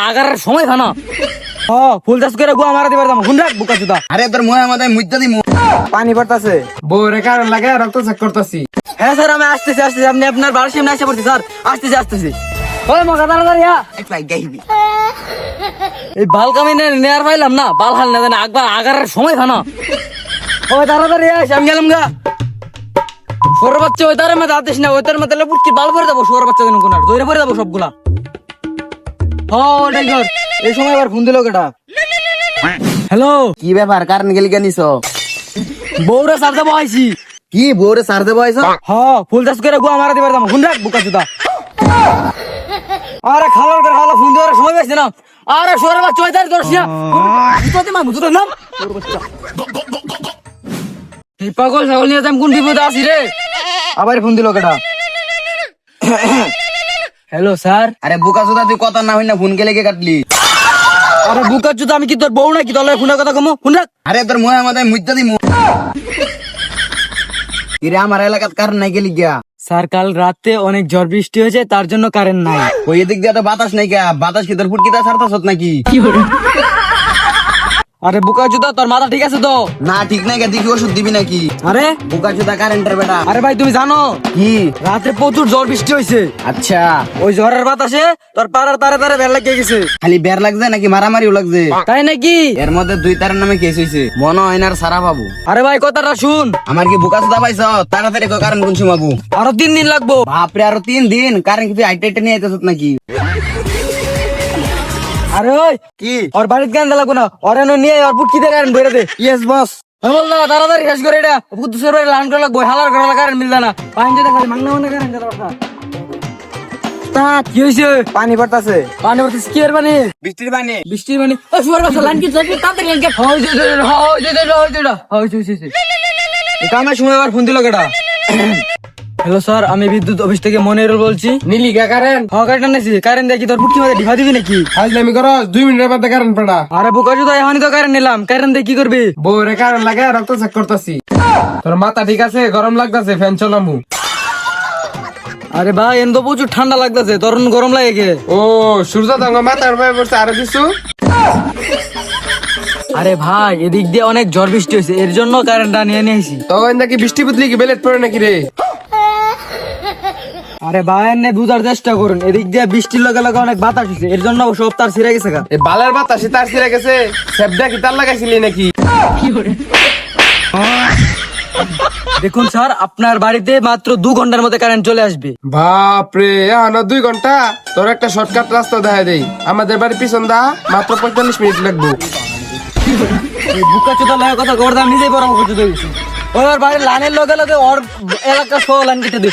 আগারের সময় খানা ফুল চাষ করে গুয়া মারা দিবার দাম গুন রাখ বুকা চুদা। আরে তোর মোয়া মাথায় মুইতা দিমু। পানি পড়তাছে। বউরে কারণ লাগে রক্ত চেক করতেছি। হ্যাঁ স্যার আমি আসতেছি আপনি আপনার বাড়ির সামনে আসা পড়ছি স্যার আসতেছি ওই মগা তাড়াতাড়ি একটু গাইবি। এই বাল কামি নেয়ার পাইলাম না বাল হাল না জানে একবার আগারের সময় খানা ওই তাড়াতাড়ি আস আমি গেলাম গা। সর বাচ্চা ওই তারে মধ্যে আতিস না ওই তার মধ্যে পুটকি বাল ভরে যাবো সর বাচ্চা যেন কোনার দইরে ভরে যাবো সবগুলা। ওটাই কর এই সময় আবার ফোন দিল কেটা। হ্যালো কি ব্যাপার কারণ গেলি কেনিস? বউরা সার দেবো আইসি। কি বউরে সার দেবো আইছ? ফুল চাষ করে গুয়া মারা দিবার দাম গুন রাখ বুকা চুদা। আরে খালার করে খালা ফোন দেওয়ার সময় পাইছে না। আরে সরের বাচ্চা ওই তারে ধরছি না জুতোতে মা জুতো নাম তোর বাচ্চা। এই পাগল ছাগল নিয়ে আমি কোন বিপদে আছি রে। আবার ফোন দিল কেটা। Hello sir. আরে বোকা চোদা তুই কথা না হই না ফোন গেলে কে কাটলি? আরে বুকা চুদা আমি কি তোর বউ নাকি তোর ফোনের কথা কমো ফোন রাখ। আরে তোর মোয়া মাথায় মুইতা দিমু। কিরে আমার এলাকাত কারণ নাই গেলি গিয়া? স্যার কাল রাতে অনেক ঝড় বৃষ্টি হয়েছে তার জন্য কারেন্ট নাই। ওই এদিক দিয়ে তো বাতাস নাই গিয়া, বাতাস কি তোর ফুটকিটা ছাড়তাছত নাকি? আরে বুকা চুদা তোর মাথা ঠিক আছে তো? না ঠিক নাই গিয়া, দেখি ওষুধ দিবি নাকি? আরে বোকা চোদা কারেন্টের বেটা। আরে ভাই তুমি জানো কি? রাতে প্রচুর ঝড় বৃষ্টি হয়েছে। আচ্ছা ওই ঝড়ের বাতাসে তোর পাড়ার তারে তারে বের লাগিয়ে গেছে। খালি বের লাগছে নাকি মারামারিও লাগছে? তাই নাকি? এর মধ্যে দুই তারের নামে কেস হইছে, মনে হয় না আর সারা পাবো। আরে ভাই কথাটা শুন। আমার কি বোকা চোদা পাইছ? তাড়াতাড়ি কারেন্ট কোন সুমাবো? আরো 3 দিন লাগবো। বাপরে আরো 3 দিন? কারেন্ট কি আইটা নিয়ে আইতেছত নাকি? আরে ওই কি ওর বাড়িতে গান লাগবো না ওর এনে নিয়ে ওর বুটকি দিয়ে কারেন্ট বেরে দে। Yes boss. বল না তাড়াতাড়ি শেষ করে এটা দুশোর বাড়ি লাইন করে লাগবো হালার করে কারেন্ট মিলবে না পানি যেতে খালি মাংনা মাংনা কারেন্ট যেতে পারতা। তা কি হয়েছে? পানি পড়তাছে। পানি পড়তেছে কি এর পানি? বৃষ্টির পানি। বৃষ্টির পানি। ও সুয়ার বাসা লাইন কি যাবি তাড়াতাড়ি লাইন কে হয় যে এটা আমার সময় আবার ফোন দিল কেটা। হ্যালো স্যার আমি বিদ্যুৎ অফিস থেকে মনিরুল বলছি। নিলি কে কারেন্ট? কারেন্ট নাকি কারেন্ট দেখি তোর পুটকি মাঝে ঢিফা দিবি নাকি? ফাজলামি করো 2 মিনিটের মধ্যে কারেন্ট পড়া। আরে বোকা চোদা এখনই তো কারেন্ট নিলাম কারেন্ট দিয়ে কি করবি? বউরে কারণ লাগে রক্ত চেক করতেছি। তোর মাথা ঠিক আছে? গরম লাগতেছে ফ্যান চালামু। আরে ভাই এন তো প্রচুর ঠান্ডা লাগতেছে তোর গরম লাগে কে? ও সূর্য দঙ্গ মাথার উপরে পড়ছে আরো কিছু? আরে ভাই এদিক দিয়ে অনেক ঝড় বৃষ্টি হয়েছে এর জন্য কারেন্টটা নিয়ে নিয়েছি। তখন নাকি বৃষ্টি বুদলি কি বেলেট পড়ে নাকি রে? আরে ভাই এনে বুঝার চেষ্টা করুন এদিক দিয়ে বৃষ্টির লগে লগে অনেক বাতাস হয়েছে এর জন্য সব তার ছিঁড়ে গেছে গা। এই বালের বাতাসে তার ছিঁড়ে গেছে। সেবদা কি তার লাগাইছিলি নাকি? দেখুন স্যার আপনার বাড়িতে মাত্র 2 ঘন্টার মধ্যে কারেন্ট চলে আসবে। বাপরে এখনো 2 ঘন্টা? তোর একটা শর্টকাট রাস্তা দেখা দেই, আমাদের বাড়ির পিছন দা মাত্র 45 মিনিট লাগবে। এই বুকা চোদা লাগে কথা করতাম নিজেই বড় বুকা চোদা গেছি। ওর বাড়ির লাইনের লগে লগে ওর এলাকা সহ লাইন কেটে দিই।